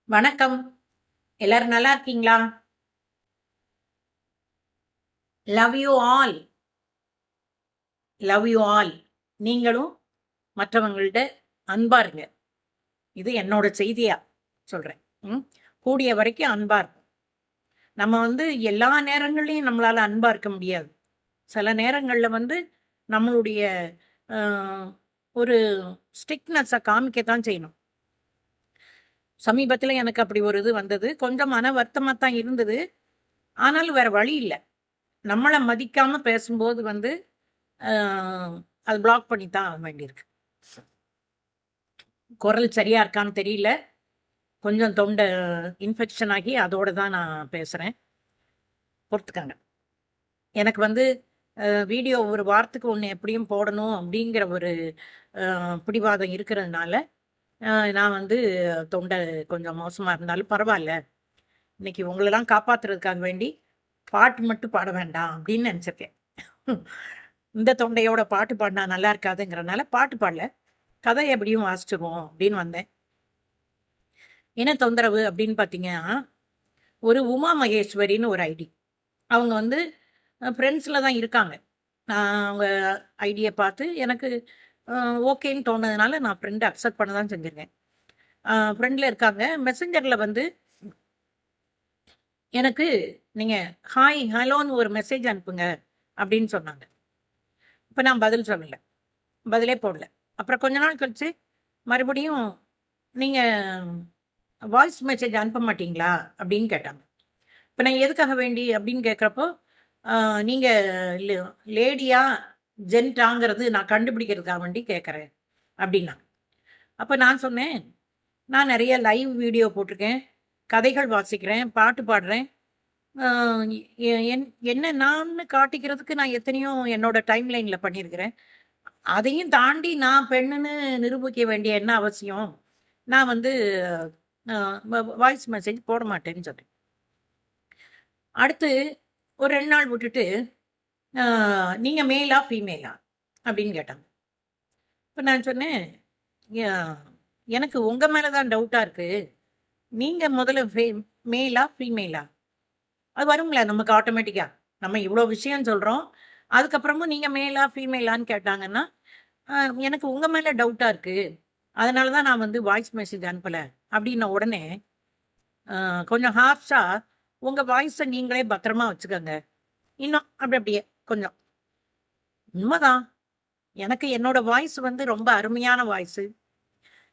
வணக்கம். எல்லாரும் நல்லா இருக்கீங்களா? Love you all. Love you all. நீங்களும் மற்றவங்கள்ட்ட அன்பா இருங்க. இது என்னோட செய்தியா சொல்றேன். ம். கூடிய வரைக்கும் அன்பா இருப்போம். நம்ம எல்லா நேரங்கள்லயும் நம்மளால அன்பா இருக்க முடியாது. சில நேரங்கள்ல நம்மளுடைய அ ஒரு ஸ்ட்ரிக்ட்னஸ காமிக்கத்தான் செய்யணும். சமீபத்தில எனக்கு அப்படி ஒரு இது வந்தது. கொஞ்சம் மன வருத்தமா தான் இருந்தது. ஆனாலும் வேற வழி இல்ல. நம்மள மதிக்காம பேசும்போது அ அது பிளாக் பண்ணி தான் ஆக வேண்டியிருக்கு. குரல் சரியா இருக்கான்னு தெரியல. கொஞ்சம் தொண்டை இன்ஃபெக்ஷன் ஆகி அதோட தான் நான் பேசுறேன். பொறுத்துக்கங்க. எனக்கு வீடியோ ஒரு வாரத்துக்கு 1 எப்படியும் போடணும் அப்படிங்கிற ஒரு பிடிவாதம் இருக்கிறதுனால, அ நான் தொண்டை கொஞ்சம் மோசமா இருந்தாலும் பரவால்ல. இன்னைக்கு உங்களலாம் காப்பாத்துறதுக்காக வேண்டி பாட்டு மட்டும் பாட வேண்டாம் அப்படின்னு நெனச்சிருக்கேன். இந்த தொண்டையோட பாட்டு பாடுனா நல்லா இருக்காதுங்கிறனால பாட்டு பாடல. கதை எப்படியும் வாசிச்சுருவோம் அப்படின்னு வந்தேன். என்ன தொந்தரவு அப்படின்னு பார்த்தீங்கன்னா, ஒரு உமா மகேஸ்வரின்னு ஒரு ஐடி. அவங்க ஃப்ரெண்ட்ஸ்ல தான் இருக்காங்க. நான் அவங்க ஐடிய பார்த்து எனக்கு அ ஓகேன்னு தோணுனதுனால நான் ஃப்ரெண்ட் அக்செப்ட் பண்ண தான் செஞ்சிருக்கேன். ஃப்ரெண்ட்ல இருக்காங்க. மெசஞ்சர்ல எனக்கு நீங்க ஹாய், ஹலோன்னு ஒரு மெசேஜ் அனுப்புங்க அப்படின்னு சொன்னாங்க. இப்ப நான் பதில் சொல்லல. பதிலே போடல. அப்புறம் கொஞ்ச நாள் கழிச்சு மறுபடியும் நீங்க வாய்ஸ் மெசேஜ் அனுப்ப மாட்டீங்களா? அப்படின்னு கேட்டாங்க. இப்ப நான் எதுக்காக வேண்டி அப்படின்னு கேட்கிறப்போ, நீங்க லே லேடியா, ஜென்ட்டாங்கிறது நான் கண்டுபிடிக்கிறதுக்காக வேண்டி கேட்கிறேன் அப்படின்னாங்க. அப்ப நான் சொன்னேன், நான் நெறைய லைவ் வீடியோ போட்டிருக்கேன். கதைகள் வாசிக்கிறேன், பாட்டு பாடுறேன். அ எ என் என்ன நான்னு காட்டிக்கிறதுக்கு நான் எத்தனையோ என்னோட டைம் லைன்ல பண்ணியிருக்கிறேன். அதையும் தாண்டி நான் பெண்ணுன்னு நிரூபிக்க வேண்டிய என்ன அவசியம்? நான் அ வாய்ஸ் மெசேஜ் போட மாட்டேன்னு சொன்னேன். அடுத்து ஒரு 2 நாள் விட்டுட்டு, "அ நீங்க மேலா? ஃபீமேலா?" அப்படின்னு கேட்டாங்க. இப்ப நான் சொன்னேன், "ய எனக்கு உங்க மேல தான் டவுட்டா இருக்கு. நீங்க முதல்ல மேலா? ஃபீமேலா?" அது வரும்ல நமக்கு ஆட்டோமேட்டிக்கா. நம்ம இவ்ளோ விஷயம் சொல்றோம். அதுக்கப்புறமும் நீங்க மேலா? ஃபீமேலான்னு கேட்டாங்கன்னா, "அ எனக்கு உங்க மேல டவுட்டா இருக்கு. அதனால தான் நான் வாய்ஸ் மெசேஜ் அனுப்பல." அப்படின்ன உடனே, கொஞ்சம் ஹார்ஷா, "உங்க வாய்ஸ நீங்களே பத்திரமா வச்சுக்கங்க." இன்னும் அப்படியே கொஞ்சம். உண்மதான். எனக்கு என்னோட வாய்ஸ் ரொம்ப அருமையான வாய்ஸு.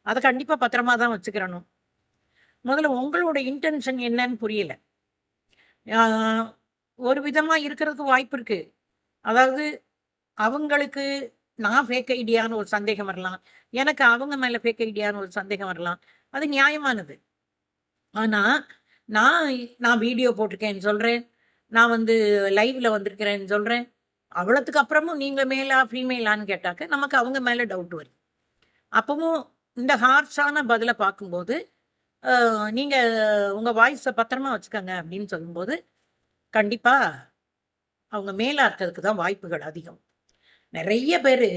அத கண்டிப்பா பத்திரமா தான் வச்சுக்கிறணும். முதல்ல உங்களோட இன்டென்ஷன் என்னன்னு புரியல. ஆ ஒரு விதமா இருக்கிறதுக்கு வாய்ப்பு இருக்கு. அதாவது அவங்களுக்கு நான் ஃபேக் ஐடியான்னு ஒரு சந்தேகம் வரலாம். எனக்கு அவங்க மேல ஃபேக் ஐடியான்னு ஒரு சந்தேகம் வரலாம். அது நியாயமானது. ஆனா, நான் நான் வீடியோ போட்டிருக்கேன்னு சொல்றேன். நான் லைவ்ல வந்திருக்கிறேன்னு சொல்றேன். அவ்வளத்துக்கு அப்புறமும் நீங்க மேலா, ஃபீமேலான்னு கேட்டாக்க, நமக்கு அவங்க மேல டவுட் வருது. அப்பவும் இந்த ஹார்ஷான பதில பார்க்கும்போது, அ நீங்க உங்க வாய்ஸ பத்திரமா வச்சுக்கங்க அப்படின்னு சொல்லும்போது, கண்டிப்பா அவங்க மேலா இருக்கிறதுக்கு தான் வாய்ப்புகள் அதிகம். நெறைய பேரு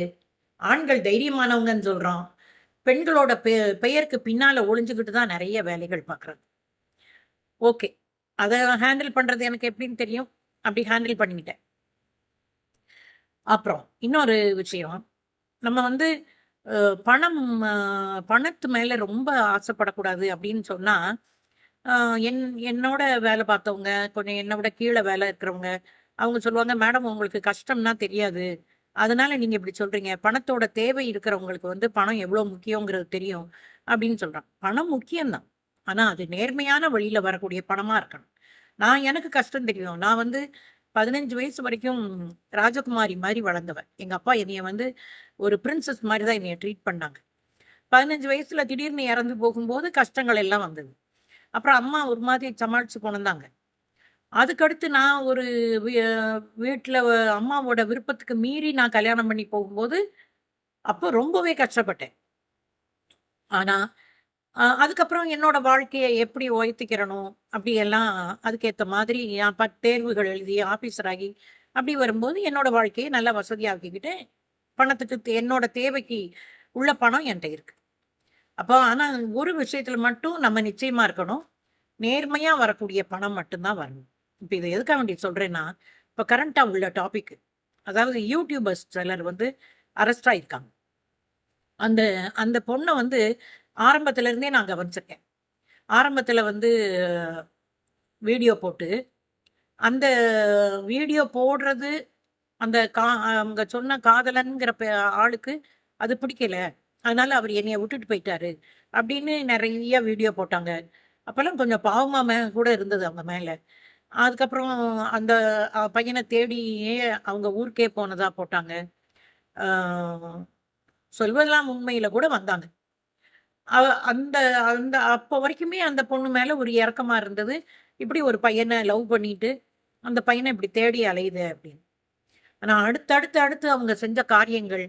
ஆண்கள் தைரியமானவங்கன்னு சொல்றோம். பெண்களோட பெயருக்கு பின்னால ஒளிஞ்சுகிட்டு தான் நெறைய வேலைகள் பார்க்குறாங்க. ஓகே. அத ஹேண்டில் பண்றது எனக்கு எப்படின்னு தெரியும். அப்படி ஹேண்டில் பண்ணிக்கிட்டேன். அப்புறம் இன்னொரு விஷயம். நம்ம அ பணம் அ பணத்து மேல ரொம்ப ஆசைப்படக்கூடாது அப்படின்னு சொன்னா, அ என் என்னோட வேலை பார்த்தவங்க, கொஞ்சம் என்ன விட கீழ வேலை இருக்கிறவங்க, அவங்க சொல்லுவாங்க, "மேடம் உங்களுக்கு கஷ்டம்னா தெரியாது. அதனால நீங்க இப்படி சொல்றீங்க. பணத்தோட தேவை இருக்கிறவங்களுக்கு பணம் எவ்வளோ முக்கியங்கிறது தெரியும்." அப்படின்னு சொல்றாங்க. பணம் முக்கியம் தான். ஆனா அது நேர்மையான வழியில வரக்கூடிய பணமா இருக்கணும். எனக்கு கஷ்டம் தெரியும். நான் 15 வயசு வரைக்கும் ராஜகுமாரி மாரி வளர்ந்தவ. எங்க அப்பா என்னைய ஒரு பிரின்சஸ் மாரி தான் என்னைய ட்ரீட் பண்ணாங்க. 15 வயசுல திடீர்னு இறந்து போகும்போது கஷ்டங்கள் எல்லாம் வந்தது. அப்புறம் அம்மா ஒரு மாதிரி சமாளிச்சு கொண்டு. அதுக்கடுத்து நான் ஒரு வி வீட்ல அம்மாவோட விருப்பத்துக்கு மீறி நான் கல்யாணம் பண்ணி போகும்போது, அப்போ ரொம்பவே கஷ்டப்பட்டேன். ஆனா, அதுக்கப்புறம் என்னோட வாழ்க்கைய எப்படி உயர்த்திக்கிறணும், அப்படியெல்லாம் அதுக்கேத்த மாதிரி நான் தேர்வுகள் எழுதி ஆஃபீசர் ஆகி, அப்படி வரும்போது என்னோட வாழ்க்கைய நல்லா வசதியாக்கிக்கிட்டேன். பணத்துக்கு என்னோட தேவைக்கு உள்ள பணம் என்ட்ட இருக்கு. அப்போ ஆனா ஒரு விஷயத்துல மட்டும் நம்ம நிச்சயமா இருக்கணும். நேர்மையா வரக்கூடிய பணம் மட்டும் தான் வரணும். இப்ப இத எதுக்காக வேண்டி சொல்றேன்னா, இப்ப கரண்ட்டா உள்ள டாபிக். அதாவது யூடியூபர்ஸ் சிலர் வந்து அரெஸ்ட் ஆயிருக்காங்க. அந்த அந்த பொண்ண வந்து ஆரம்பத்துல இருந்தே நான் கவனிச்சிருக்கேன். ஆரம்பத்துல வந்து வீடியோ போட்டு, அந்த வீடியோ போடுறது அந்த அவங்க சொன்ன காதலன்ங்கிற ஆளுக்கு அது பிடிக்கல. அதனால அவரு என்னைய விட்டுட்டு போயிட்டாரு. அப்படின்னு நெறைய வீடியோ போட்டாங்க. அப்பலாம் கொஞ்சம் பாவமா கூட இருந்தது அவங்க மேல. அதுக்கப்புறம் அந்த பையன தேடியே அவங்க ஊருக்கே போனதா போட்டாங்க. ஆ சொல்வதெல்லாம் உண்மையில கூட வந்தாங்க. அவ அந்த அந்த அப்ப வரைக்குமே அந்த பொண்ணு மேல ஒரு இரக்கமா இருந்தது. இப்படி ஒரு பையன லவ் பண்ணிட்டு, அந்த பையன இப்படி தேடி அலையுதே அப்படின்னு. ஆனா அடுத்து அவங்க செஞ்ச காரியங்கள்,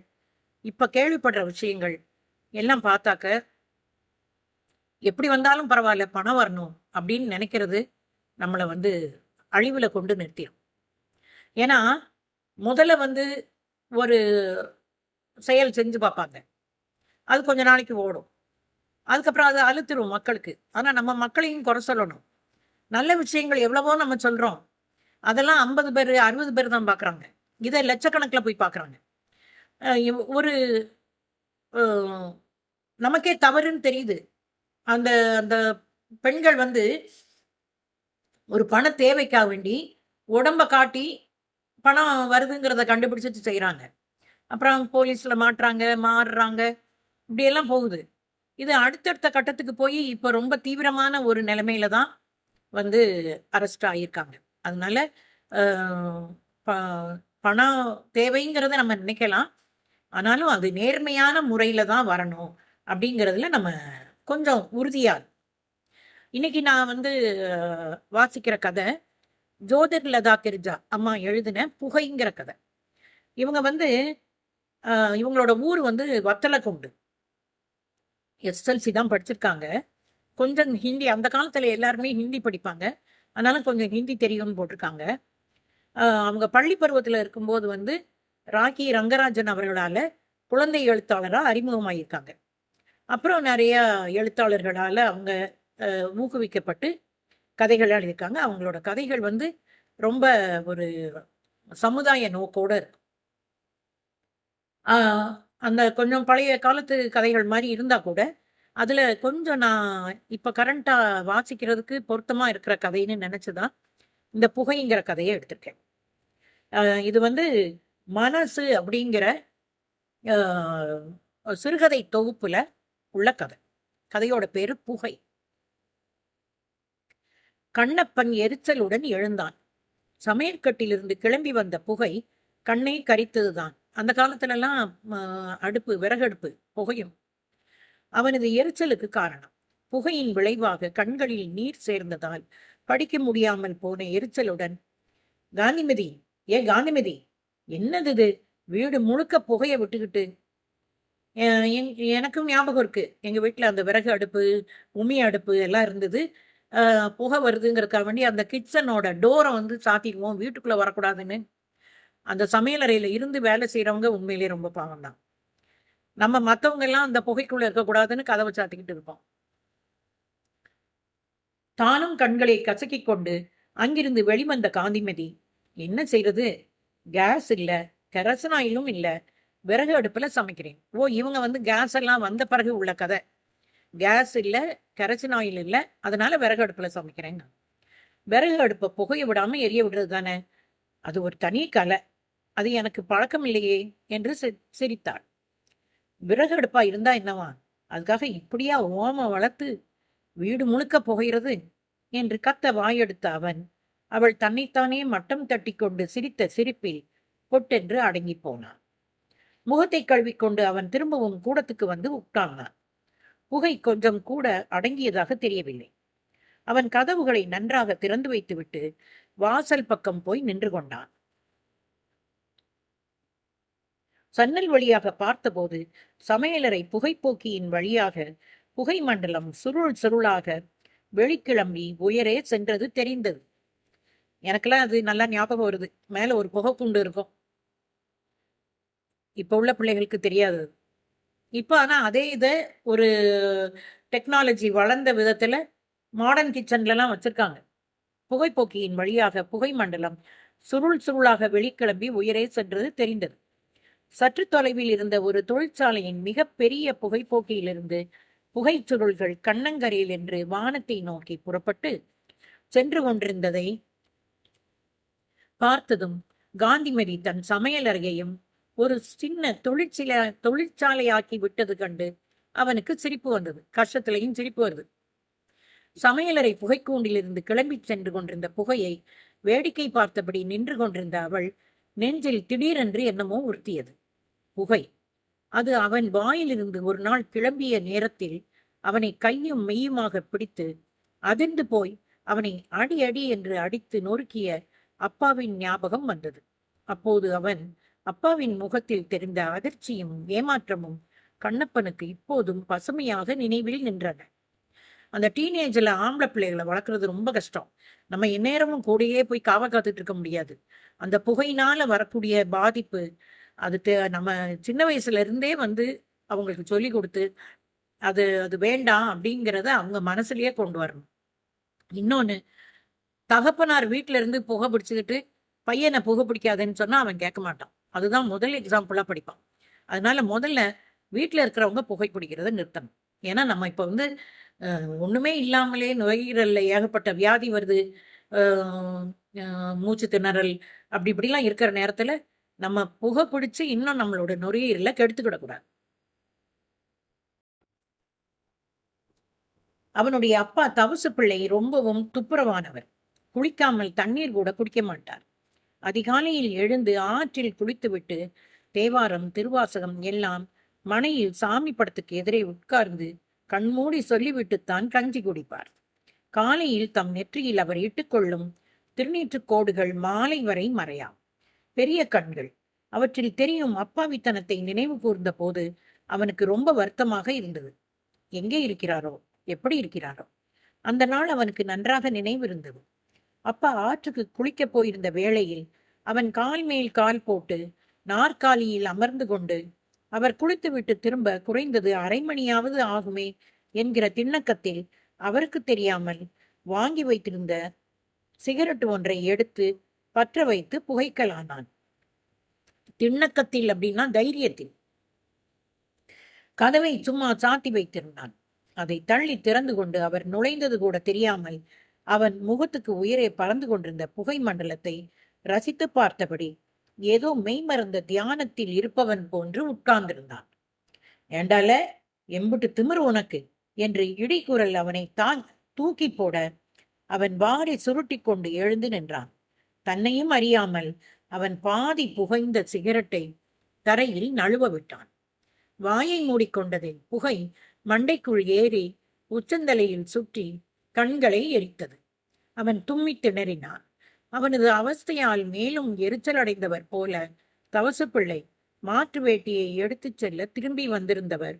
இப்ப கேள்விப்படுற விஷயங்கள் எல்லாம் பார்த்தாக்க, எப்படி வந்தாலும் பரவால்ல பணம் வரணும் அப்படின்னு நெனைக்கிறது, நம்மள வந்து அழிவுல கொண்டு நிறுத்திரும். ஏன்னா, முதல்ல வந்து ஒரு செயல் செஞ்சு பார்ப்பாங்க. அது கொஞ்ச நாளைக்கு ஓடும். அதுக்கப்புறம் அது அலுத்துரும் மக்களுக்கு. ஆனா நம்ம மக்களையும் குறை சொல்லணும். நல்ல விஷயங்கள் எவ்வளவோ நம்ம சொல்றோம். அதெல்லாம் 50 பேரு, 60 பேர் தான் பார்க்குறாங்க. இத லட்சக்கணக்குல போய் பார்க்குறாங்க. அ ஒரு அ நமக்கே தவறுன்னு தெரியுது. அந்த அந்த பெண்கள் வந்து ஒரு பண தேவைக்காக வேண்டி, உடம்ப காட்டி பணம் வருதுங்கிறத கண்டுபிடிச்சுட்டு செய்றாங்க. அப்புறம் போலீஸ்ல மாட்றாங்க, மாறுறாங்க. இப்படியெல்லாம் போகுது. இது அடுத்தடுத்த கட்டத்துக்கு போயி, இப்ப ரொம்ப தீவிரமான ஒரு நிலைமையில தான் வந்து அரெஸ்ட் ஆகியிருக்காங்க. அதனால அ ப பணம் தேவைங்கிறத நம்ம நினைக்கலாம். ஆனாலும் அது நேர்மையான முறையில தான் வரணும். அப்படிங்கிறதுல நம்ம கொஞ்சம் உறுதியா இன்னைக்கு நான் வந்து வாசிக்கிற கதை, ஜோதிர் லதா கிர்ஜா அம்மா எழுதின புகைங்கிற கதை. இவங்க வந்து அ இவங்களோட ஊர் வந்து வத்தலக்குண்டு. எஸ்எல்சி தான் படிச்சிருக்காங்க. கொஞ்சம் ஹிந்தி அந்த காலத்துல எல்லாருமே ஹிந்தி படிப்பாங்க. அதனால கொஞ்சம் ஹிந்தி தெரியும்னு போட்டிருக்காங்க. அவங்க பள்ளி பருவத்துல இருக்கும்போது வந்து, ராக்கி ரங்கராஜன் அவர்களால குழந்தை எழுத்தாளரா அறிமுகமாயிருக்காங்க. அப்புறம் நெறைய எழுத்தாளர்களால அவங்க ஊக்குவிக்கப்பட்டு கதைகள் எழுதியிருக்காங்க. அவங்களோட கதைகள் வந்து ரொம்ப ஒரு சமுதாய நோக்கோட இருக்கும். ஆ அந்த கொஞ்சம் பழைய காலத்து கதைகள் மாரி இருந்தா கூட, அதுல கொஞ்சம் நான் இப்ப கரண்ட்டா வாசிக்கிறதுக்கு பொருத்தமா இருக்கிற கதைன்னு நெனச்சு தான், இந்த புகைங்கிற கதைய எடுத்திருக்கேன். இது வந்து மனசு அப்படிங்கிற அ சிறுகதை தொகுப்புல உள்ள கதை. கதையோட பேரு புகை. கண்ணப்பன் எரிச்சலுடன் எழுந்தான். சமையற்கட்டிலிருந்து கிளம்பி வந்த புகை கண்ணை கரித்ததுதான். அந்த காலத்துலலாம் அ அடுப்பு, விறகடுப்பு புகையும். அவனது எரிச்சலுக்கு காரணம். புகையின் விளைவாக கண்களில் நீர் சேர்ந்ததால் படிக்க முடியாமல் போன எரிச்சலுடன், "காந்திமதி, காந்திமதி, என்னது இது? வீடு முழுக்க புகைய விட்டுக்கிட்டு" அ என் எனக்கும் ஞாபகம் இருக்கு. எங்க வீட்ல அந்த விறகு அடுப்பு, உமி அடுப்பு எல்லாம் இருந்தது. புகை வருதுங்கிறதுக்காக வேண்டி அந்த கிச்சனோட டோர வந்து சாத்திருவோம். வீட்டுக்குள்ள வரக்கூடாதுன்னு. அந்த சமையலறையில இருந்து வேலை செய்றவங்க உண்மையிலேயே ரொம்ப பாவம் தான். நம்ம மத்தவங்க எல்லாம் அந்த புகைக்குள்ள இருக்கக்கூடாதுன்னு கதவ சாத்திக்கிட்டு இருப்போம். தானும் கண்களை கசக்கிக் கொண்டு அங்கிருந்து வெளிவந்த காந்திமதி, "என்ன செய்றது? கேஸ் இல்ல, கெரசனாயிலும் இல்ல. விறகு அடுப்புல சமைக்கிறேன்." ஓ! இவங்க வந்து கேஸ் எல்லாம் வந்த பிறகு உள்ள கத. கேஸ் இல்ல, கெரசின் ஆயில் இல்ல. அதனால விறகு அடுப்புல சமைக்கிறேங்க. விறகு அடுப்ப புகைய விடாம எரிய விடுறது தானே! அது ஒரு தனி கல. அது எனக்கு பழக்கம் இல்லையே! என்று சிரித்தாள். விறகு அடுப்பா இருந்தா என்னவா? அதுக்காக இப்படியா ஓமம் வளர்த்து வீடு முழுக்க புகையிறது? என்று கத்த வாயெடுத்த அவன், அவள் தன்னைத்தானே மட்டம் தட்டிக்கொண்டு சிரித்த சிரிப்பில் பொட்டென்று அடங்கிப் போனான். முகத்தைக் கழுவிக்கொண்டு அவன் திரும்பவும் கூடத்துக்கு வந்து உட்கார்ந்தான். புகை கொஞ்சம் கூட அடங்கியதாக தெரியவில்லை. அவன் கதவுகளை நன்றாக திறந்து வைத்துவிட்டு வாசல் பக்கம் போய் நின்று கொண்டான். சன்னல் வழியாக பார்த்தபோது சமையலறை புகைப்போக்கியின் வழியாக புகை மண்டலம் சுருள் சுருளாக வெளிக்கிளம்பி உயரே சென்றது தெரிந்தது. எனக்கெல்லாம் அது நல்லா ஞாபகம் வருது. மேல ஒரு புகைக்குண்டு இருக்கும். இப்ப உள்ள பிள்ளைகளுக்கு தெரியாது. இப்போ ஆனா அதே இதை ஒரு டெக்னாலஜி வளர்ந்த விதத்துல மாடர்ன் கிச்சன்லலாம் வச்சிருக்காங்க. புகைப்போக்கியின் வழியாக புகை மண்டலம் சுருள் சுருளாக வெளிக்கிளம்பி உயரே சென்றது தெரிந்தது. சற்று தொலைவில் இருந்த ஒரு தொழிற்சாலையின் மிக பெரிய புகைப்போக்கியிலிருந்து புகைச் சுருள்கள் கண்ணங்கரையில் என்று வானத்தை நோக்கி புறப்பட்டு சென்று கொண்டிருந்ததை பார்த்ததும் காந்திமதி தன் சமையல் அறையையும் ஒரு சின்ன தொழிற்சாலையாக்கி விட்டது கண்டு அவனுக்கு சிரிப்பு வந்தது. கஷ்டத்திலையும் சிரிப்பு வருது. சமையலறை புகைக்கூண்டிலிருந்து கிளம்பி சென்று கொண்டிருந்த புகையை வேடிக்கை பார்த்தபடி நின்று கொண்டிருந்த அவள் நெஞ்சில் திடீரென்று என்னமோ உறுத்தியது. புகை அது அவன் வாயிலிருந்து ஒரு நாள் கிளம்பிய நேரத்தில் அவனை கையும் மெய்யுமாக பிடித்து அதிர்ந்து போய் அவனை அடி அடி என்று அடித்து நொறுக்கிய அப்பாவின் ஞாபகம் வந்தது. அப்போது அவன் அப்பாவின் முகத்தில் தெரிந்த அதிர்ச்சியும் ஏமாற்றமும் கண்ணப்பனுக்கு இப்போதும் பசுமையாக நினைவில் நின்றன. அந்த டீனேஜ்ல ஆம்பளை பிள்ளைகளை வளர்க்குறது ரொம்ப கஷ்டம். நம்ம எந்நேரமும் கூடயே போய் காவ காத்துட்டு இருக்க முடியாது. அந்த புகையினால வரக்கூடிய பாதிப்பு அது நம்ம சின்ன வயசுல இருந்தே அவங்களுக்கு சொல்லி கொடுத்து அது அது வேண்டாம் அப்படிங்கிறத அவங்க மனசுலயே கொண்டு வரணும். இன்னொன்னு, தகப்பனார் வீட்டுல இருந்து புகை பிடிச்சுக்கிட்டு பையனை புகை பிடிக்காதுன்னு சொன்னா அவன் கேட்க மாட்டான். அதுதான் முதல் எக்ஸாம்பிளா படிப்பான். அதனால முதல்ல வீட்டுல இருக்கிறவங்க புகை பிடிக்கிறத நிறுத்தணும். ஏன்னா நம்ம இப்ப ஒண்ணுமே இல்லாமலே நுரையீரல்ல ஏகப்பட்ட வியாதி வருது, மூச்சு திணறல் அப்படி இப்படிலாம் இருக்கிற நேரத்துல நம்ம புகை பிடிச்சு இன்னும் நம்மளோட நுரையீரலை கெடுத்துக்கிடக்கூடாது. அவனுடைய அப்பா தவசு பிள்ளை ரொம்பவும் துப்புரவானவர். குளிக்காமல் தண்ணீர் கூட குடிக்க மாட்டார். அதிகாலையில் எழுந்து ஆற்றில் குளித்துவிட்டு தேவாரம் திருவாசகம் எல்லாம் மனையில் சாமி படத்துக்கு எதிரே உட்கார்ந்து கண்மூடி சொல்லிவிட்டுத்தான் கஞ்சி குடிப்பார். காலையில் தம் நெற்றியில் அவர் இட்டுக்கொள்ளும் திருநீற்று கோடுகள் மாலை வரை மறையாம். பெரிய கண்கள். அவற்றில் தெரியும் அப்பாவித்தனத்தை நினைவு கூர்ந்த போது அவனுக்கு ரொம்ப வருத்தமாக இருந்தது. எங்கே இருக்கிறாரோ, எப்படி இருக்கிறாரோ? அந்த நாள் அவனுக்கு நன்றாக நினைவு இருந்தது. அப்பா ஆற்றுக்கு குளிக்கப் போயிருந்த வேளையில் அவன் கால் மேல் கால் போட்டு நாற்காலியில் அமர்ந்து கொண்டு அவர் குளித்துவிட்டு திரும்ப குறைந்தது அரை மணியாவது ஆகுமே என்கிற திண்ணக்கத்தில் அவருக்கு தெரியாமல் வாங்கி வைத்திருந்த சிகரெட் ஒன்றை எடுத்து பற்ற வைத்து புகைக்கலானான். திண்ணக்கத்தில் அப்படின்னா தைரியத்தில். கதவை சும்மா சாத்தி வைத்திருந்தான். அதை தள்ளி திறந்து கொண்டு அவர் நுழைந்தது கூட தெரியாமல் அவன் முகத்துக்கு உயரே பறந்து கொண்டிருந்த புகை மண்டலத்தை ரசித்து பார்த்தபடி ஏதோ மெய்மறந்த தியானத்தில் இருப்பவன் போன்று உட்கார்ந்திருந்தான். ஏண்டால, எம்புட்டு திமிரு உனக்கு என்று இடிக்குரல் அவனை தூக்கி போட அவன் வாரி சுருட்டி கொண்டு எழுந்து நின்றான். தன்னையும் அறியாமல் அவன் பாதி புகைந்த சிகரெட்டை தரையில் நழுவ விட்டான். வாயை மூடிக்கொண்டதில் புகை மண்டைக்குள் ஏறி உச்சந்தலையில் சுற்றி கண்களை எரித்தது. அவன் தும்மி திணறினான். அவனது அவஸ்தையால் மேலும் எரிச்சல் அடைந்தவர் போல தவசு பிள்ளை மாற்று வேட்டியை எடுத்துச் செல்ல திரும்பி வந்திருந்தவர்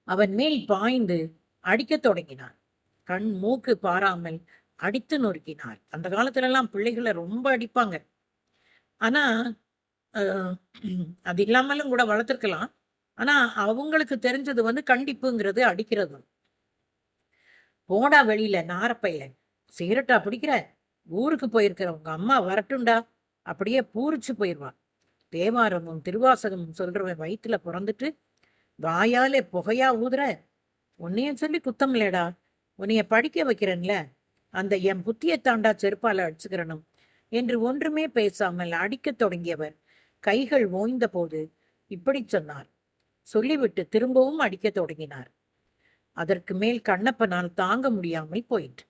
அவன் மேல் பாய்ந்து அடிக்கத் தொடங்கினான். கண் மூக்கு பாராமல் அடித்து நொறுக்கினார். அந்த காலத்துல எல்லாம் பிள்ளைகளை ரொம்ப அடிப்பாங்க. ஆனா அது இல்லாமலும் கூட வளர்த்துருக்கலாம். ஆனா அவங்களுக்கு தெரிஞ்சது கண்டிப்புங்கிறது அடிக்கிறது. போடா வெளியில நாரப்பையில, சிகரெட்டா பிடிக்கிற? ஊருக்கு போயிருக்கிற உங்க அம்மா வரட்டுண்டா, அப்படியே பூரிச்சு போயிடுவான். தேவாரமும் திருவாசகமும் சொல்றவன் வயிற்றுல பிறந்துட்டு வாயாலே புகையா ஊதுற? உன்னைய சொல்லி குத்தம் இல்லடா, உன்னைய படிக்க வைக்கிறேன்ல, அந்த என் புத்தியை தாண்டா செருப்பால அடிச்சுக்கிறனும் என்று ஒன்றுமே பேசாமல் அடிக்கத் தொடங்கியவர் கைகள் ஓய்ந்த போது இப்படி சொன்னார். சொல்லிவிட்டு திரும்பவும் அடிக்க தொடங்கினார். அதற்கு மேல் கண்ணப்பனால் தாங்க முடியாமல் போயிற்று.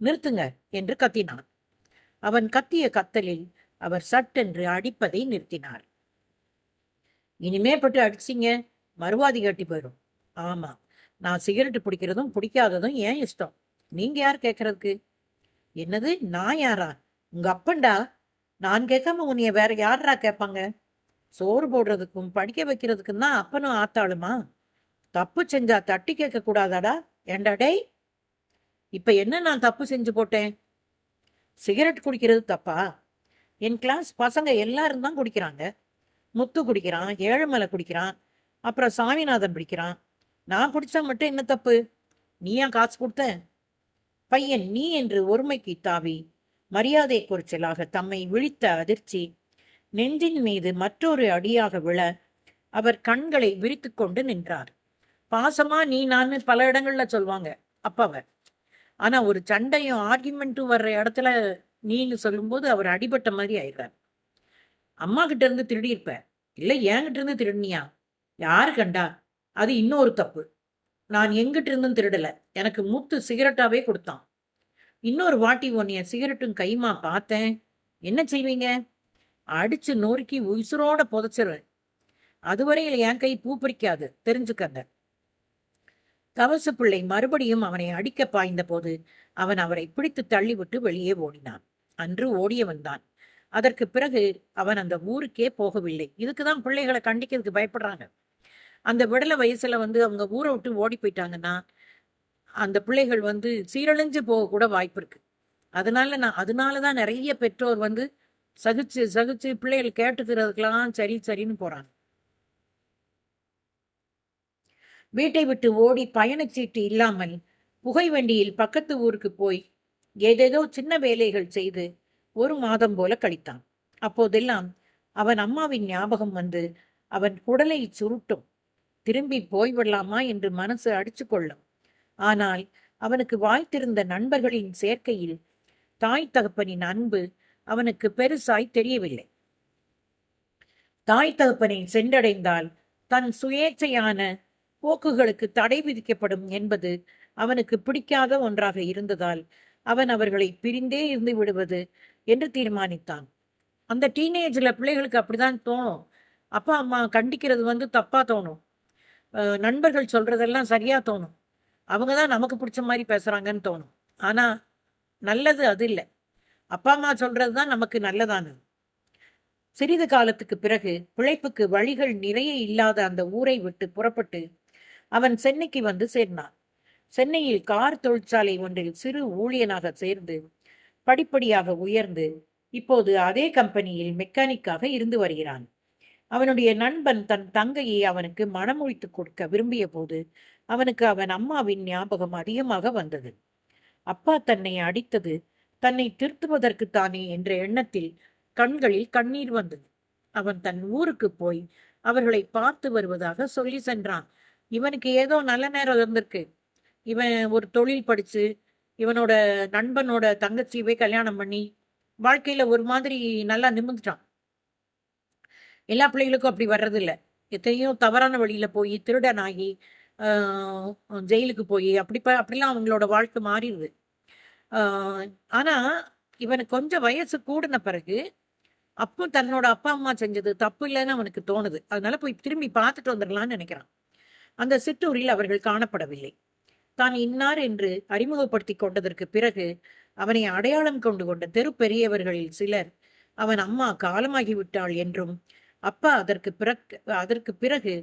நிறுத்துங்க என்று கத்தினான். அவன் கத்திய கத்தலில் அவர் சட்டென்று அடிப்பதை நிறுத்தினார். இனிமே பட்டு அடிச்சிங்க மறுவாதி கட்டி போயிடும். ஆமா, நான் சிகரெட்டு பிடிக்கிறதும் பிடிக்காததும் ஏன் இஷ்டம், நீங்க யார் கேட்கறதுக்கு? என்னது, நான் யாரா? உங்க அப்பன்டா. நான் கேட்காம உன்னைய வேற யாரா கேட்பாங்க? சோறு போடுறதுக்கும் படிக்க வைக்கிறதுக்கும் தான் அப்பனும் ஆத்தாளுமா? தப்பு செஞ்சா தட்டி கேட்க கூடாதாடா? ஏண்டா டேய், இப்ப என்ன நான் தப்பு செஞ்சு போட்டேன்? சிகரெட் குடிக்கிறது தப்பா? என் கிளாஸ் பசங்க எல்லாரும் தான் குடிக்கிறாங்க. முத்து குடிக்கிறான், ஏழுமலை குடிக்கிறான், அப்புறம் சாமிநாதன் பிடிக்கிறான். நான் பிடிச்சா மட்டும் என்ன தப்பு? நீ ஏன் காசு கொடுத்த? பையன் நீ என்று ஒருமைக்கு தாவி மரியாதை குறைச்சலாக தம்மை விழித்த அதிர்ச்சி நெஞ்சின் மீது மற்றொரு அடியாக விழ அவர் கண்களை விரித்து கொண்டு நின்றார். பாசமா நீ நான் பல இடங்கள்ல சொல்லுவாங்க அப்பாவ. ஆனா ஒரு சண்டையும் ஆர்குமெண்ட்டும் வர்ற இடத்துல நீன்னு சொல்லும்போது அவர் அடிபட்ட மாதிரி ஆயிடுறார். அம்மா கிட்ட இருந்து திருடி இருப்ப, இல்ல என்கிட்ட இருந்து திருடினியா? யாரு கண்டா? அது இன்னொரு தப்பு. நான் எங்கிட்ட இருந்தும் திருடல. எனக்கு முத்து சிகரெட்டாவே கொடுத்தான். இன்னொரு வாட்டி உன்னைய சிகரெட்டும் கைமா பார்த்தேன், என்ன செய்வீங்க? அடிச்சு நொறுக்கி உசுரோட புதைச்சிருவேன். அதுவரையில் என் கை பூ பறிக்காது, தெரிஞ்சுக்கங்க. தவசு பிள்ளை மறுபடியும் அவனை அடிக்க பாய்ந்த போது அவன் அவரை பிடித்து தள்ளிவிட்டு வெளியே ஓடினான். அன்று ஓடியவன் தான். அதற்கு பிறகு அவன் அந்த ஊருக்கே போகவில்லை. இதுக்குதான் பிள்ளைகளை கண்டிக்கிறதுக்கு பயப்படுறாங்க. அந்த விடல வயசுல அவங்க ஊரை விட்டு ஓடி போயிட்டாங்கன்னா அந்த பிள்ளைகள் சீரழிஞ்சு போக கூட வாய்ப்பு இருக்கு. அதனாலதான் நிறைய பெற்றோர் சகிச்சு சகிச்சு பிள்ளைகள் கேட்டுக்கிறதுக்கெல்லாம் சரி சரின்னு போறாங்க. வீட்டை விட்டு ஓடி பயணச்சீட்டு இல்லாமல் புகை வண்டியில் பக்கத்து ஊருக்கு போய் ஏதேதோ சின்ன வேலைகள் செய்து 1 மாதம் போல கழித்தான். அப்போதெல்லாம் அவன் அம்மாவின் ஞாபகம் அவன் குடலை சுருட்டும். திரும்பி போய்விடலாமா என்று மனசு அடிச்சு கொள்ளும். ஆனால் அவனுக்கு வாய்த்திருந்த நண்பர்களின் சேர்க்கையில் தாய் தகப்பனின் அன்பு அவனுக்கு பெருசாய் தெரியவில்லை. தாய் தகப்பனை சென்றடைந்தால் தன் சுயேச்சையான போக்குகளுக்கு தடை விதிக்கப்படும் என்பது அவனுக்கு பிடிக்காத ஒன்றாக இருந்ததால் அவன் அவர்களை பிரிந்தே இருந்து விடுவது என்று தீர்மானித்தான். அந்த டீனேஜ்ல பிள்ளைகளுக்கு அப்படிதான் தோணும். அப்பா அம்மா கண்டிக்கிறது தப்பா தோணும். நண்பர்கள் சொல்றதெல்லாம் சரியா தோணும். அவங்க தான் நமக்கு பிடிச்ச மாதிரி பேசுறாங்கன்னு தோணும். ஆனா நல்லது அது இல்லை. அப்பா அம்மா சொல்றது தான் நமக்கு நல்லதானது. சிறிது காலத்துக்கு பிறகு பிழைப்புக்கு வழிகள் நிறைய இல்லாத அந்த ஊரை விட்டு புறப்பட்டு அவன் சென்னைக்கு சேர்ந்தான். சென்னையில் கார் தொழிற்சாலை ஒன்றில் சிறு ஊழியனாக சேர்ந்து படிப்படியாக உயர்ந்து இப்போது அதே கம்பெனியில் மெக்கானிக்காக இருந்து வருகிறான். அவனுடைய நண்பன் தன் தங்கையை அவனுக்கு மணமுழித்து கொடுக்க விரும்பிய போது அவனுக்கு அவன் அம்மாவின் ஞாபகம் அதிகமாக வந்தது. அப்பா தன்னை அடித்தது தன்னை திருத்துவதற்குத்தானே என்ற எண்ணத்தில் கண்களில் கண்ணீர் வந்தது. அவன் தன் ஊருக்கு போய் அவர்களை பார்த்து வருவதாக சொல்லி சென்றான். இவனுக்கு ஏதோ நல்ல நேரம் இருந்திருக்கு. இவன் ஒரு தொழில் படிச்சு இவனோட நண்பனோட தங்கச்சியவே கல்யாணம் பண்ணி வாழ்க்கையில ஒரு மாதிரி நல்லா நிமிர்ந்துட்டான். எல்லா பிள்ளைகளுக்கும் அப்படி வர்றதில்ல. எத்தனையோ தவறான வழியில போய் திருடனாகி ஜெயிலுக்கு போய் அப்படிலாம் அவங்களோட வாழ்க்கை மாறிடுது. ஆனா இவனுக்கு கொஞ்சம் வயசு கூடின பிறகு அப்போ தன்னோட அப்பா அம்மா செஞ்சது தப்பு இல்லைன்னு அவனுக்கு தோணுது. அதனால போய் திரும்பி பார்த்துட்டு வந்துடலாம்னு நினைக்கிறான். அந்த சிற்றூரில் அவர்கள் காணப்படவில்லை. தான் இன்னார் என்று அறிமுகப்படுத்தி கொண்டதற்கு பிறகு அவனை அடையாளம் கொண்ட தெரு பெரியவர்களில் சிலர் அவன் அம்மா காலமாகிவிட்டாள் என்றும் அப்பா அதற்கு பிறகு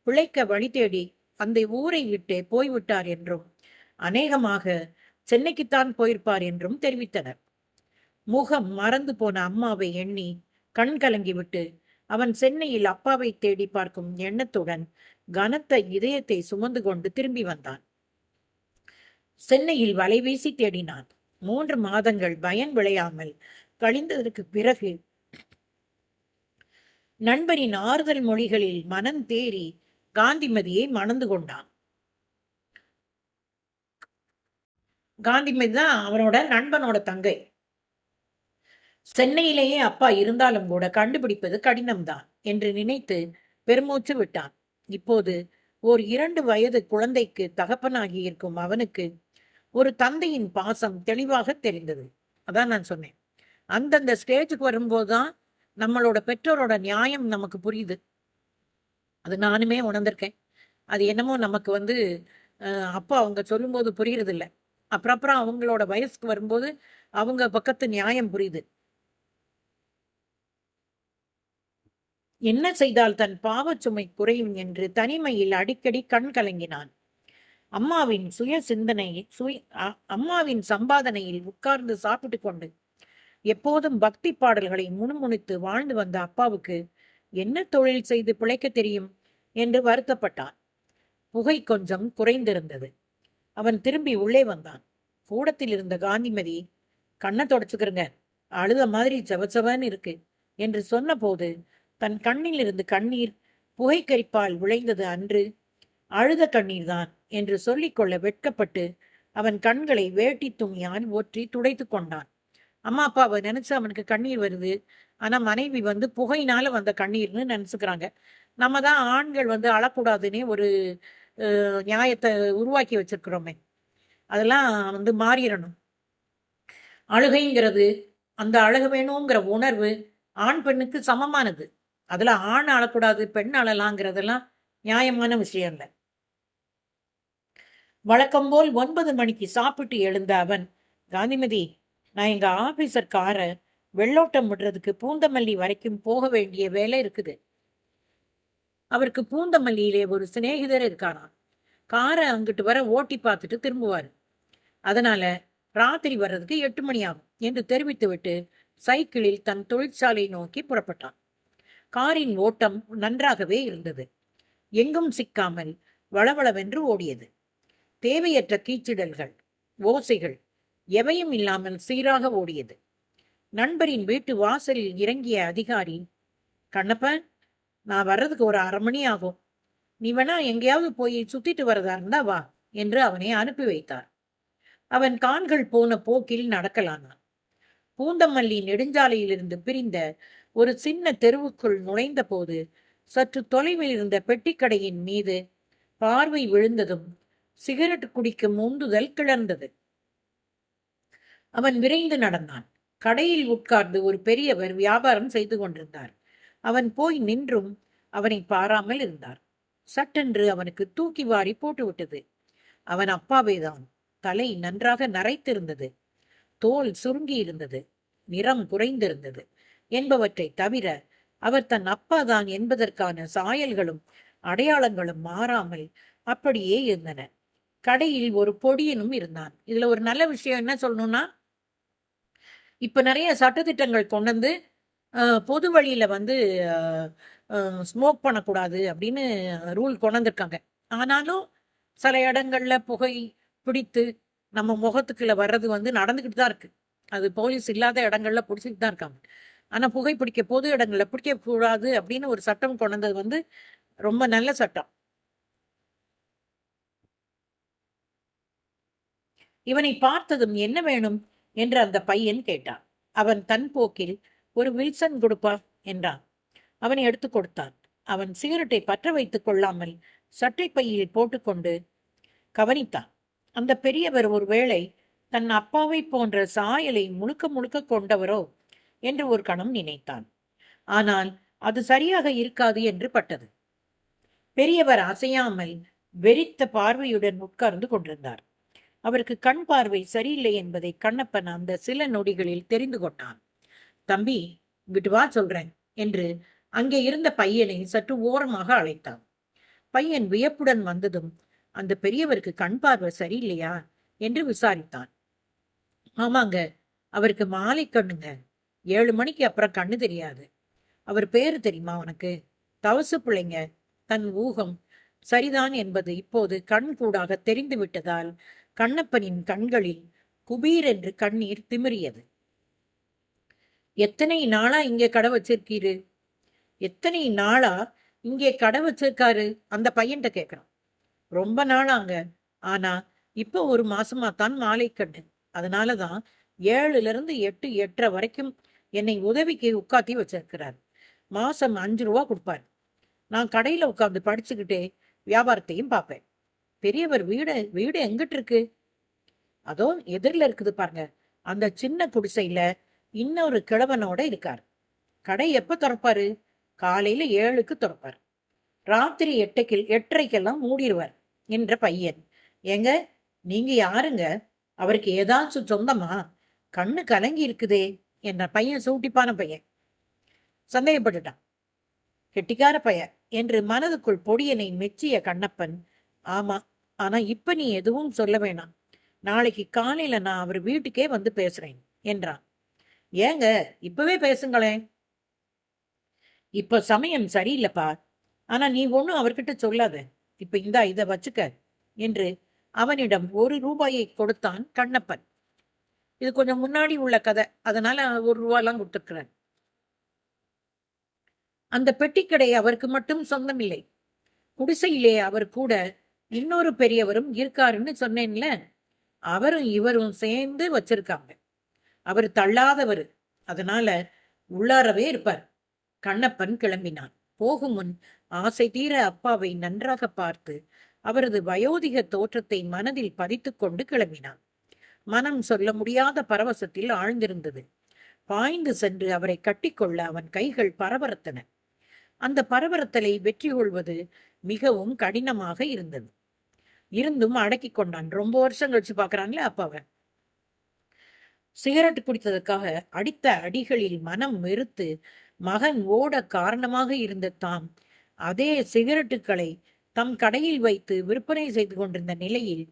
பிழைக்க வழி தேடி அந்த ஊரை விட்டு போய்விட்டார் என்றும் அநேகமாக சென்னைக்குத்தான் போயிருப்பார் என்றும் தெரிவித்தனர். முகம் மறந்து போன அம்மாவை எண்ணி கண் கலங்கிவிட்டு அவன் சென்னையில் அப்பாவை தேடி பார்க்கும் எண்ணத்துடன் கனத்த இதயத்தை சுமந்து கொண்டு திரும்பி வந்தான். சென்னையில் வலை வீசி தேடினான். 3 மாதங்கள் பயன் விளையாமல் கழிந்ததற்கு பிறகு நண்பரின் ஆறுதல் மொழிகளில் மனம் தேறி காந்திமதியை மணந்து கொண்டான். காந்திமதி தான் அவனோட நண்பனோட தங்கை. சென்னையிலேயே அப்பா இருந்தாலும் கூட கண்டுபிடிப்பது கடினம்தான் என்று நினைத்து பெருமூச்சு விட்டான். இப்போது ஓர் 2 வயது குழந்தைக்கு தகப்பனாகி இருக்கும் அவனுக்கு ஒரு தந்தையின் பாசம் தெளிவாக தெரிந்தது. அதான் நான் சொன்னேன், அந்தந்த ஸ்டேஜுக்கு வரும்போதுதான் நம்மளோட பெற்றோரோட நியாயம் நமக்கு புரியுது. அது நானுமே உணர்ந்திருக்கேன். அது என்னமோ நமக்கு அப்பா அவங்க சொல்லும்போது புரியுறது இல்லை. அப்புறம் அவங்களோட வயசுக்கு வரும்போது அவங்க பக்கத்து நியாயம் புரியுது. என்ன செய்தால் தன் பாவச்சுமை குறையும் என்று தனிமையில் அடிக்கடி கண் கலங்கினான். அம்மாவின் அம்மாவின் சம்பாதனையில் உட்கார்ந்து சாப்பிட்டு கொண்டு எப்போதும் பக்தி பாடல்களை முணுமுணுத்து வாழ்ந்து வந்த அப்பாவுக்கு என்ன தொழில் செய்து பிழைக்க தெரியும் என்று வருத்தப்பட்டான். புகை கொஞ்சம் குறைந்திருந்தது. அவன் திரும்பி உள்ளே வந்தான். கூடத்தில் இருந்த காந்திமதி, கண்ணை தொடச்சுக்கிறங்க, அழுத மாதிரி செவச்சவன்னு இருக்கு என்று சொன்னபோது தன் கண்ணில் இருந்து கண்ணீர் புகைக்கரிப்பால் விளைந்தது அன்று, அழுத கண்ணீர் தான் என்று சொல்லிக்கொள்ள வெட்கப்பட்டு அவன் கண்களை வேட்டி துணியால் ஒற்றி துடைத்து கொண்டான். அம்மா அப்பாவை நினைச்சு அவனுக்கு கண்ணீர் வருது. ஆனா மனைவி புகையினால வந்த கண்ணீர்னு நினைச்சுக்கிறாங்க. நம்ம தான் ஆண்கள் அழக்கூடாதுன்னே ஒரு நியாயத்தை உருவாக்கி வச்சிருக்கிறோமே. அதெல்லாம் மாறிடணும். அழுகைங்கிறது, அந்த அழக வேணுங்கிற உணர்வு ஆண் பெண்ணுக்கு சமமானது. அதுல ஆண் அழக்கூடாது பெண் அழலாங்கிறதெல்லாம் நியாயமான விஷயம் இல்லை. வழக்கம் போல் 9 மணிக்கு சாப்பிட்டு எழுந்த அவன், காந்திமதி, நான் எங்க ஆபீசர் காரை வெள்ளோட்டம் விடுறதுக்கு பூந்தமல்லி வரைக்கும் போக வேண்டிய வேலை இருக்குது. அவருக்கு பூந்தமல்லியிலே ஒரு சிநேகிதர் இருக்காராம். காரை அங்கிட்டு வர ஓட்டி பார்த்துட்டு திரும்புவார். அதனால ராத்திரி வர்றதுக்கு 8 மணி ஆகும் என்று தெரிவித்துவிட்டு சைக்கிளில் தன் தொழிற்சாலை நோக்கி புறப்பட்டான். காரின் ஓட்டம் நன்றாகவே இருந்தது. எங்கும் சிக்காமல் வளவளவென்று ஓடியது. தேவையற்ற கீச்சிடல்கள், ஓசைகள் எவையும் இல்லாமல் சீராக ஓடியது. நண்பரின் வீட்டு வாசலில் இறங்கிய அதிகாரி, கண்ணப்பன், நான் வர்றதுக்கு ஒரு 1/2 மணி ஆகும், நீ வேணா எங்கேயாவது போய் சுத்திட்டு வரதா இருந்தா வா என்று அவனை அனுப்பி வைத்தார். அவன் கால்கள் போன போக்கில் நடக்கலானான். பூந்தமல்லி நெடுஞ்சாலையிலிருந்து பிரிந்த ஒரு சின்ன தெருவுக்குள் நுழைந்த போது சற்று தொலைவில் இருந்த பெட்டிக்கடையின் மீது பார்வை விழுந்ததும் சிகரெட் குடிக்கும் உந்துதல் கிளர்ந்தது. அவன் விரைந்து நடந்தான். கடையில் உட்கார்ந்து ஒரு பெரியவர் வியாபாரம் செய்து கொண்டிருந்தார். அவன் போய் நின்றும் அவனை பாராமல் இருந்தார். சட்டென்று அவனுக்கு தூக்கி வாரி போட்டுவிட்டது. அவன் அப்பாவேதான். தலை நன்றாக நரைத்திருந்தது, தோல் சுருங்கி இருந்தது, நிறம் குறைந்திருந்தது என்பவற்றை தவிர அவர் தன் அப்பாதான் என்பதற்கான சாயல்களும் அடையாளங்களும் மாறாமல் அப்படியே இருந்தன. கடையில் ஒரு பொடியனும் இருந்தான். இதுல ஒரு நல்ல விஷயம் என்ன சொல்லணும்னா, இப்ப நிறைய சட்டத்திட்டங்கள் கொண்டு வந்து பொது வழியில ஸ்மோக் பண்ணக்கூடாது அப்படின்னு ரூல் கொண்டு வந்திருக்காங்க. ஆனாலும் சில இடங்கள்ல புகை பிடித்து நம்ம முகத்துக்குள்ள வர்றது நடந்துக்கிட்டு தான் இருக்கு. அது போலீஸ் இல்லாத இடங்கள்ல பிடிச்சிட்டு தான் இருக்காங்க. ஆனா புகை பிடிக்க பொது இடங்கள்ல பிடிக்க கூடாது அப்படின்னு ஒரு சட்டம் கொண்டு வந்தது ரொம்ப நல்ல சட்டம். இவனை பார்த்ததும் என்ன வேணும் என்று அந்த பையன் கேட்டான். அவன் தன் போக்கில் ஒரு வில்சன் கொடுப்பா என்றான். அவனை எடுத்து கொடுத்தான். அவன் சிகரெட்டை பற்ற வைத்துக் கொள்ளாமல் சட்டை பையில் போட்டுக்கொண்டு கவனித்தான். அந்த பெரியவர் ஒருவேளை தன் அப்பாவை போன்ற சாயலை முழுக்க முழுக்க கொண்டவரோ என்று ஒரு கணம் நினைத்தான். ஆனால் அது சரியாக இருக்காது என்று பட்டது. பெரியவர் அசையாமல் வெறித்த பார்வையுடன் உட்கார்ந்து கொண்டிருந்தார். அவருக்கு கண் பார்வை சரியில்லை என்பதை கண்ணப்பன் அந்த சில நொடிகளில் தெரிந்து கொண்டான். தம்பி, இங்கிட்டு வா சொல்றேன் என்று அங்கே இருந்த பையனை சற்று ஓரமாக அழைத்தான். பையன் வியப்புடன் வந்ததும், அந்த பெரியவருக்கு கண் பார்வை சரியில்லையா என்று விசாரித்தான். ஆமாங்க, அவருக்கு மாலை கண்ணுங்க. 7 மணிக்கு அப்புறம் கண்ணு தெரியாது. அவர் பேரு தெரியுமா உனக்கு? தவசு பிள்ளைங்க. தன் ஊகம் சரிதான் என்பது இப்போது கண் கூடாக தெரிந்து விட்டதால் கண்ணப்பனின் கண்களில் குபீர் என்று கண்ணீர் திமிரியது. எத்தனை நாளா இங்கே கடை வச்சிருக்கீரு? எத்தனை நாளா இங்கே கடை வச்சிருக்காரு அந்த பையன்கிட்ட கேட்கிறான். ரொம்ப நாளாங்க. ஆனா இப்ப 1 மாசமா தான் மாலை கண்ணு. அதனாலதான் 7ல இருந்து 8, 8:30 வரைக்கும் என்னை உதவிக்கு உட்காத்தி வச்சிருக்கிறார். மாசம் 5 ரூபா கொடுப்பார். நான் கடையில உட்கார்ந்து படிச்சுக்கிட்டே வியாபாரத்தையும் பார்ப்பேன். பெரியவர் வீடு எங்கிட்டு இருக்கு? அதோ எதிரில இருக்குது பாருங்க. அந்த சின்ன குடிசையில இன்னொரு கிழவனோட இருக்கார். கடை எப்ப திறப்பாரு? காலையில 7க்கு திறப்பார். ராத்திரி 8:30க்கெல்லாம் மூடிடுவார் என்ற பையன். ஏங்க, நீங்க யாருங்க? அவருக்கு ஏதாச்சும் சொந்தமா? கண்ணு கலங்கி இருக்குதே என்ற பையன் சூட்டிப்பான பையன். சந்தேகப்பட்டுட்டான். கெட்டிக்கார பையன் என்று மனதுக்குள் பொடியனை மெச்சிய கண்ணப்பன், ஆமா, ஆனா இப்ப நீ எதுவும் சொல்ல வேணாம். நாளைக்கு காலையில நான் அவர் வீட்டுக்கே வந்து பேசுறேன் என்றான். ஏங்க, இப்பவே பேசுங்களேன். இப்ப சமயம் சரியில்லைப்பா. ஆனா நீ ஒண்ணும் அவர்கிட்ட சொல்லாத, இப்ப இந்தா இத வச்சுக்க என்று அவனிடம் 1 ரூபாயை கொடுத்தான் கண்ணப்பன். இது கொஞ்சம் முன்னாடி உள்ள கதை, அதனால 1 ரூபாலாம் கொடுத்துருக்கிறார். அந்த பெட்டிக்கடை அவருக்கு மட்டும் சொந்தமில்லை. குடிசையிலே அவர் கூட இன்னொரு பெரியவரும் இருக்காருன்னு சொன்னேன்ல, அவரும் இவரும் சேர்ந்து வச்சிருக்காங்க. அவர் தள்ளாதவர், அதனால உள்ளாரவே இருப்பார். கண்ணப்பன் கிளம்பினான். போகும் முன் ஆசை தீர அப்பாவை நன்றாக பார்த்து அவரது வயோதிக தோற்றத்தை மனதில் பதித்துக் கொண்டு கிளம்பினான். மனம் சொல்ல முடியாத பரவசத்தில் ஆழ்ந்திருந்தது. பாய்ந்து சென்று அவரை கட்டிக்கொள்ள அவன் கைகள் பரபரத்தன. அந்த பரபரத்தலை வெற்றி கொள்வது மிகவும் கடினமாக இருந்தது. இருந்தும் அடக்கி கொண்டான். ரொம்ப வருஷம் கழிச்சு பாக்குறாங்களே அப்பாவை. சிகரெட் குடித்ததற்காக அடித்த அடிகளில் மனம் வெறுத்து மகன் ஓட காரணமாக இருந்த தாம் அதே சிகரெட்டுகளை தம் கடையில் வைத்து விற்பனை செய்து கொண்டிருந்த நிலையில்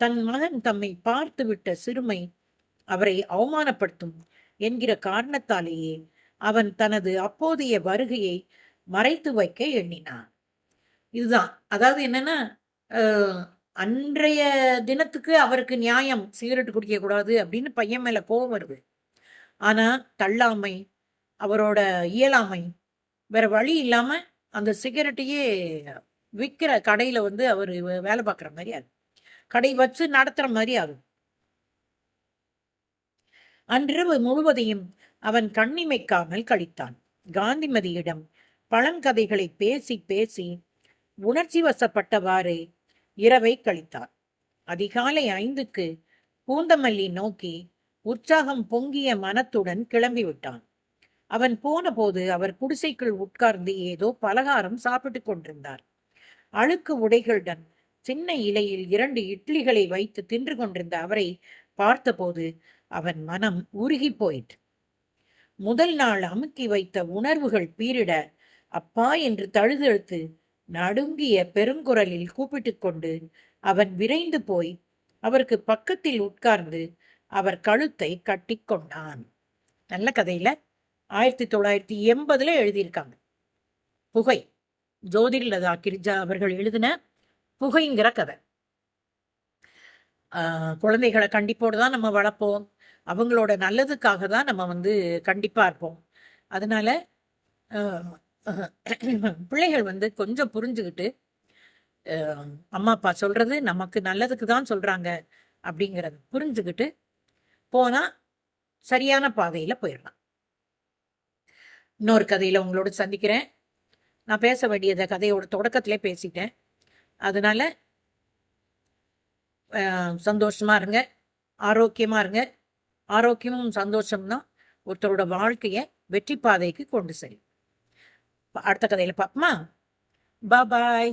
தன் மகன் தம்மை பார்த்து விட்ட சிறுமை அவரை அவமானப்படுத்தும் என்கிற காரணத்தாலேயே அவன் தனது அப்போதைய வருகையை மறைத்து வைக்க எண்ணினான். இதுதான், அதாவது என்னன்னா, அன்றைய தினத்துக்கு அவருக்கு நியாயம், சிகரெட் குடிக்க கூடாது அப்படின்னு பையன் மேல கோபம் வருது. ஆனா தள்ளாமை, அவரோட இயலாமை, வேற வழி இல்லாம அந்த சிகரெட்டையே விற்கிற கடையில வந்து அவர் வேலை பார்க்குற மாதிரி ஆகும், கடை வச்சு நடத்துற மாதிரி ஆகும். அன்றிரவு முழுவதையும் அவன் கண்ணிமைக்காமல் கழித்தான். காந்திமதியிடம் பழங்கதைகளை பேசி பேசி உணர்ச்சி வசப்பட்டவாறு இரவை கழித்தான். அதிகாலை 5க்கு பூந்தமல்லி நோக்கி உற்சாகம் பொங்கிய மனத்துடன் கிளம்பி விட்டான். அவன் போன போது அவர் குடிசைக்குள் உட்கார்ந்து ஏதோ பலகாரம் சாப்பிட்டு கொண்டிருந்தார். அழுக்கு உடைகளுடன் சின்ன இலையில் 2 இட்லிகளை வைத்து தின்று கொண்டிருந்த அவரை பார்த்தபோது அவன் மனம் உருகி போயிற்று. முதல் நாள் அமுக்கி வைத்த உணர்வுகள் பீரிட அப்பா என்று தழுதழுத்து நடுங்கிய பெருங்குரலில் கூப்பிட்டு கொண்டு அவன் விரைந்து போய் அவருக்கு பக்கத்தில் உட்கார்ந்து அவர் கழுத்தை கட்டி கொண்டான். நல்ல கதையில 1980 எழுதியிருக்காங்க. புகை, ஜோதிர்லதா கிரிஜா அவர்கள் எழுதின புகைங்கிற கதை. குழந்தைகளை கண்டிப்போடு தான் நம்ம வளர்ப்போம், அவங்களோட நல்லதுக்காக தான் நம்ம வந்து கண்டிப்பா இருப்போம். அதனால பிள்ளைகள் வந்து கொஞ்சம் புரிஞ்சுக்கிட்டு அம்மா அப்பா சொல்றது நமக்கு நல்லதுக்கு தான் சொல்றாங்க அப்படிங்கிறத புரிஞ்சுக்கிட்டு போனா சரியான பாதையில போயிடலாம். இன்னொரு கதையில உங்களோட சந்திக்கிறேன். நான் பேச வேண்டியதை கதையோட தொடக்கத்திலே பேசிட்டேன். அதனால சந்தோஷமா இருங்க, ஆரோக்கியமா இருங்க. ஆரோக்கியமும் சந்தோஷம்தான் ஒருத்தரோட வாழ்க்கையை வெற்றி பாதைக்கு கொண்டு செல்லும். அடுத்த கதையில பார்ப்போமா? பாய்.